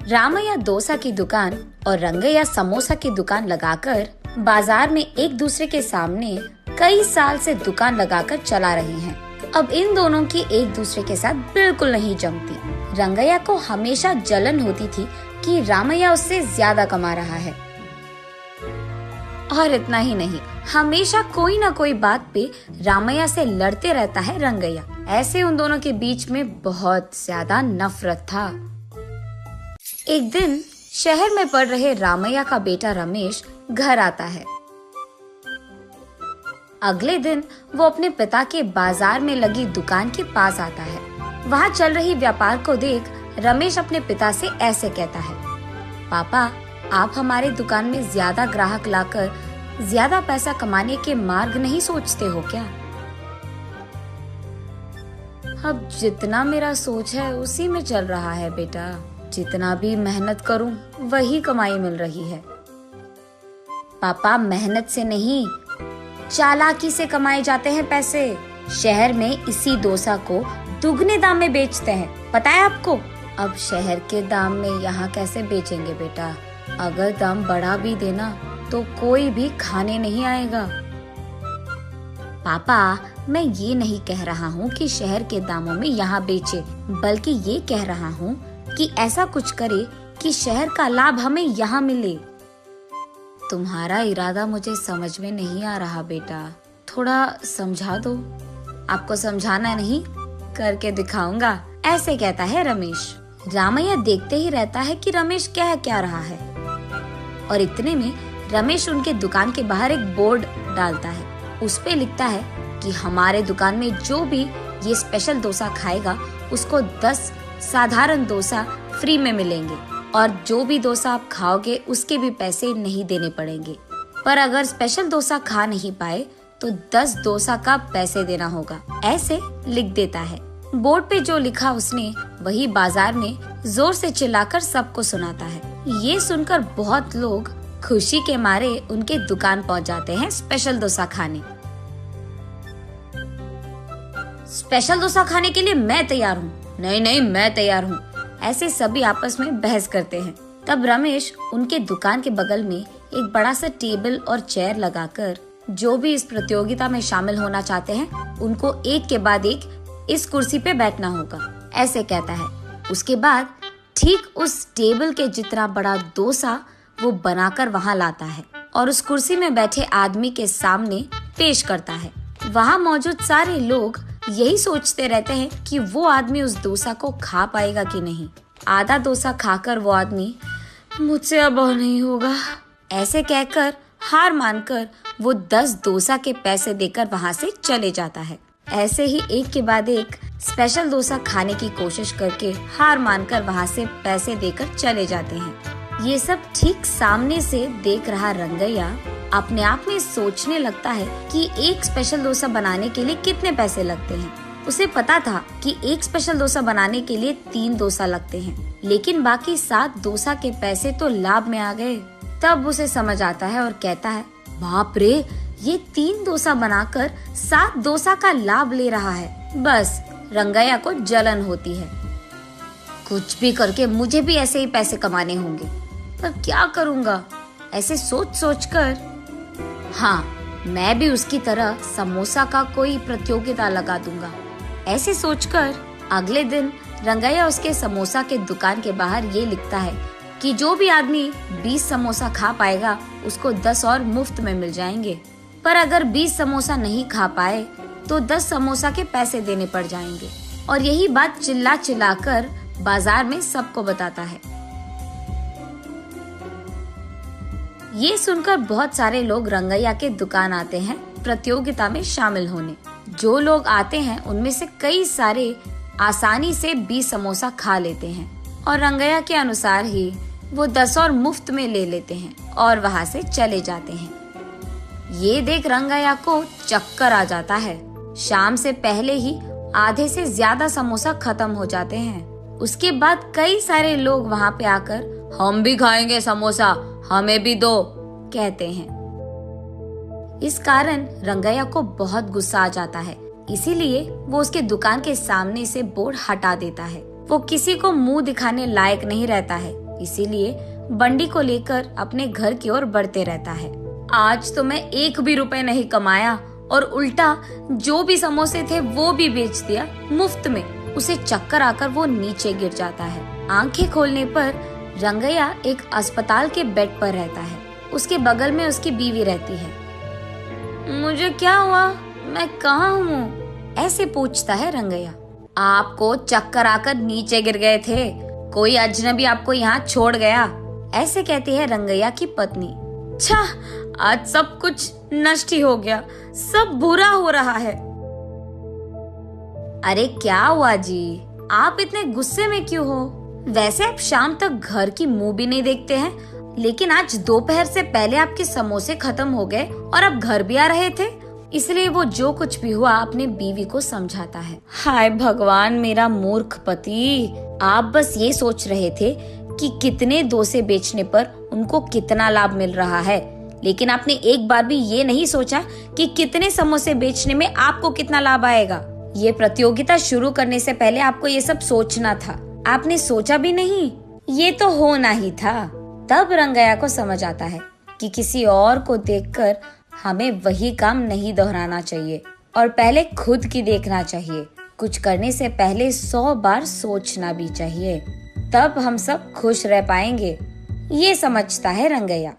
रामैया डोसा की दुकान और रंगैया समोसा की दुकान लगाकर बाजार में एक दूसरे के सामने कई साल से दुकान लगाकर चला रही हैं। अब इन दोनों की एक दूसरे के साथ बिल्कुल नहीं जमती। रंगैया को हमेशा जलन होती थी कि रामैया उससे ज्यादा कमा रहा है। और इतना ही नहीं, हमेशा कोई ना कोई बात पे रामैया से लड़ते रहता है रंगैया। ऐसे उन दोनों के बीच में बहुत ज्यादा नफरत था। एक दिन शहर में पढ़ रहे रामैया का बेटा रमेश घर आता है। अगले दिन वो अपने पिता के बाजार में लगी दुकान के पास आता है। वहाँ चल रही व्यापार को देख रमेश अपने पिता से ऐसे कहता है, पापा, आप हमारे दुकान में ज्यादा ग्राहक लाकर ज्यादा पैसा कमाने के मार्ग नहीं सोचते हो क्या? अब जितना मेरा सोच है उसी में चल रहा है बेटा। जितना भी मेहनत करूं वही कमाई मिल रही है। पापा, मेहनत से नहीं, चालाकी से कमाए जाते हैं पैसे। शहर में इसी डोसा को दुगने दाम में बेचते हैं, पता है आपको? अब शहर के दाम में यहाँ कैसे बेचेंगे बेटा? अगर दाम बढ़ा भी देना तो कोई भी खाने नहीं आएगा। पापा, मैं ये नहीं कह रहा हूँ कि शहर के दामों में यहाँ बेचे, बल्कि ये कह रहा हूँ कि ऐसा कुछ करे कि शहर का लाभ हमें यहाँ मिले। तुम्हारा इरादा मुझे समझ में नहीं आ रहा बेटा, थोड़ा समझा दो। आपको समझाना नहीं, करके दिखाऊंगा, ऐसे कहता है रमेश। रामैया देखते ही रहता है कि रमेश कह क्या रहा है। और इतने में रमेश उनके दुकान के बाहर एक बोर्ड डालता है। उस पे लिखता है कि हमारे दुकान में जो भी ये स्पेशल डोसा खाएगा उसको 10 साधारण डोसा फ्री में मिलेंगे, और जो भी डोसा आप खाओगे उसके भी पैसे नहीं देने पड़ेंगे। पर अगर स्पेशल डोसा खा नहीं पाए तो 10 डोसा का पैसे देना होगा, ऐसे लिख देता है। बोर्ड पे जो लिखा उसने वही बाजार में जोर से चिल्लाकर सबको सुनाता है। ये सुनकर बहुत लोग खुशी के मारे उनके दुकान पहुंच जाते हैं स्पेशल डोसा खाने। स्पेशल डोसा खाने के लिए मैं तैयार हूँ। नहीं नहीं, मैं तैयार हूँ। ऐसे सभी आपस में बहस करते हैं। तब रमेश उनके दुकान के बगल में एक बड़ा सा टेबल और चेयर लगाकर जो भी इस प्रतियोगिता में शामिल होना चाहते हैं उनको एक के बाद एक इस कुर्सी पे बैठना होगा, ऐसे कहता है। उसके बाद ठीक उस टेबल के जितना बड़ा डोसा वो बनाकर वहाँ लाता है और उस कुर्सी में बैठे आदमी के सामने पेश करता है। वहाँ मौजूद सारे लोग यही सोचते रहते हैं कि वो आदमी उस डोसा को खा पाएगा कि नहीं। आधा डोसा खाकर वो आदमी, मुझसे अब और नहीं होगा, ऐसे कहकर हार मानकर वो 10 डोसा के पैसे देकर वहाँ से चले जाता है। ऐसे ही एक के बाद एक स्पेशल डोसा खाने की कोशिश करके हार मानकर वहाँ से पैसे देकर चले जाते हैं। ये सब ठीक सामने से देख रहा रंगैया अपने आप में सोचने लगता है कि एक स्पेशल डोसा बनाने के लिए कितने पैसे लगते हैं। उसे पता था कि एक स्पेशल डोसा बनाने के लिए 3 डोसा लगते हैं, लेकिन बाकी 7 डोसा के पैसे तो लाभ में आ गए। तब उसे समझ आता है और कहता है, बाप रे, ये 3 डोसा बनाकर 7 डोसा का लाभ ले रहा है। बस रंगैया को जलन होती है। कुछ भी करके मुझे भी ऐसे ही पैसे कमाने होंगे, पर क्या करूँगा? ऐसे सोच सोच कर, हाँ, मैं भी उसकी तरह समोसा का कोई प्रतियोगिता लगा दूंगा। ऐसे सोचकर अगले दिन रंगैया उसके समोसा के दुकान के बाहर ये लिखता है कि जो भी आदमी 20 समोसा खा पाएगा उसको 10 और मुफ्त में मिल जाएंगे। पर अगर 20 समोसा नहीं खा पाए तो 10 समोसा के पैसे देने पड़ जाएंगे। और यही बात चिल्ला चिल्ला कर बाजार में सबको बताता है। ये सुनकर बहुत सारे लोग रंगैया के दुकान आते हैं प्रतियोगिता में शामिल होने। जो लोग आते हैं उनमें से कई सारे आसानी से 20 समोसा खा लेते हैं और रंगैया के अनुसार ही वो 10 और मुफ्त में ले लेते हैं और वहाँ से चले जाते हैं। ये देख रंगैया को चक्कर आ जाता है। शाम से पहले ही आधे से ज्यादा समोसा खत्म हो जाते हैं। उसके बाद कई सारे लोग वहाँ पे आकर, हम भी खाएंगे समोसा, हमें भी दो, कहते हैं। इस कारण रंगैया को बहुत गुस्सा आ जाता है, इसीलिए वो उसके दुकान के सामने से बोर्ड हटा देता है। वो किसी को मुंह दिखाने लायक नहीं रहता है, इसीलिए बंडी को लेकर अपने घर की ओर बढ़ते रहता है। आज तो मैं 1 भी रुपए नहीं कमाया और उल्टा जो भी समोसे थे वो भी बेच दिया मुफ्त में। उसे चक्कर आकर वो नीचे गिर जाता है। आंखें खोलने पर रंगैया एक अस्पताल के बेड पर रहता है। उसके बगल में उसकी बीवी रहती है। मुझे क्या हुआ, मैं कहाँ हूँ? ऐसे पूछता है रंगैया। आपको चक्कर आकर नीचे गिर गए थे, कोई अजनबी आपको यहाँ छोड़ गया, ऐसे कहती है रंगैया की पत्नी। छा, आज सब कुछ नष्ट ही हो गया, सब बुरा हो रहा है। अरे क्या हुआ जी, आप इतने गुस्से में क्यों हो? वैसे आप शाम तक घर की मुंह भी नहीं देखते हैं, लेकिन आज दोपहर से पहले आपके समोसे खत्म हो गए और आप घर भी आ रहे थे। इसलिए वो जो कुछ भी हुआ अपने बीवी को समझाता है। हाय भगवान, मेरा मूर्ख पति, आप बस ये सोच रहे थे कि कितने डोसे बेचने पर उनको कितना लाभ मिल रहा है, लेकिन आपने एक बार भी ये नहीं सोचा कि कितने समोसे बेचने में आपको कितना लाभ आएगा। ये प्रतियोगिता शुरू करने से पहले आपको ये सब सोचना था, आपने सोचा भी नहीं, ये तो होना ही था। तब रंगैया को समझ आता है कि किसी और को देखकर हमें वही काम नहीं दोहराना चाहिए और पहले खुद की देखना चाहिए। कुछ करने से पहले 100 बार सोचना भी चाहिए, तब हम सब खुश रह पाएंगे। ये समझता है रंगैया।